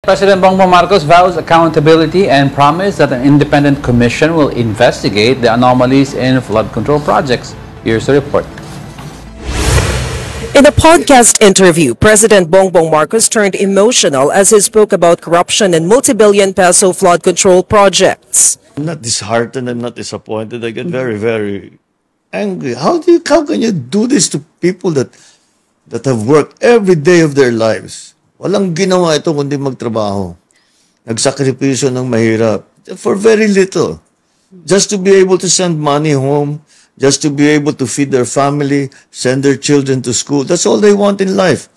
President Bongbong Marcos vows accountability and promised that an independent commission will investigate the anomalies in flood control projects. Here's the report. In a podcast interview, President Bongbong Marcos turned emotional as he spoke about corruption and multi-billion peso flood control projects. I'm not disheartened, I'm not disappointed. I get very, very angry. How can you do this to people that have worked every day of their lives? Walang ginawa ito kundi magtrabaho. Nagsakripisyo ng mahirap for very little. Just to be able to send money home, just to be able to feed their family, send their children to school. That's all they want in life.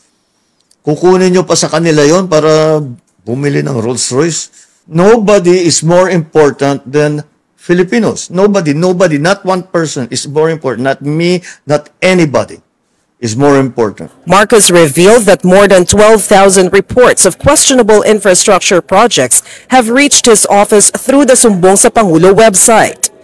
Kukunin nyo pa sa kanila yon para bumili ng Rolls Royce. Nobody is more important than Filipinos. Nobody, not one person is more important. Not me, not anybody is more important. Marcos revealed that more than 12,000 reports of questionable infrastructure projects have reached his office through the Sumbong sa Pangulo website.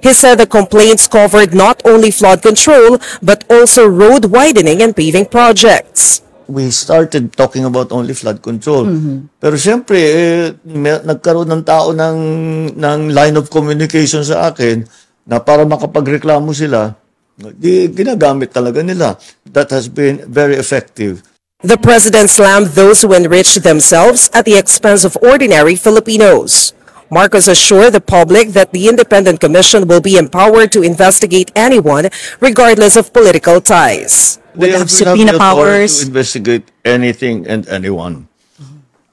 He said the complaints covered not only flood control, but also road widening and paving projects. We started talking about only flood control. Pero siyempre, nagkaroon ng tao ng line of communication sa akin na para makapagreklamo sila, ginagamit talaga nila. That has been very effective. The president slammed those who enriched themselves at the expense of ordinary Filipinos. Marcos assured the public that the independent commission will be empowered to investigate anyone, regardless of political ties. They have subpoena powers to investigate anything and anyone.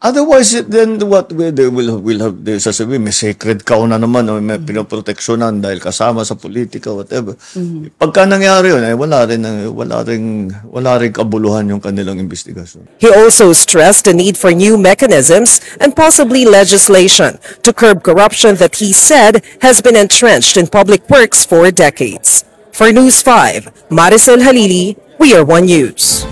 Otherwise, then what they will have, they sasabihin, may sacred cow na naman, o may pinoproteksyonan dahil kasama sa politika, whatever. Pagka nangyari yun, wala rin kabuluhan yung kanilang investigasyon. He also stressed the need for new mechanisms and possibly legislation to curb corruption that he said has been entrenched in public works for decades. For News 5, Maricel Halili, We Are One News.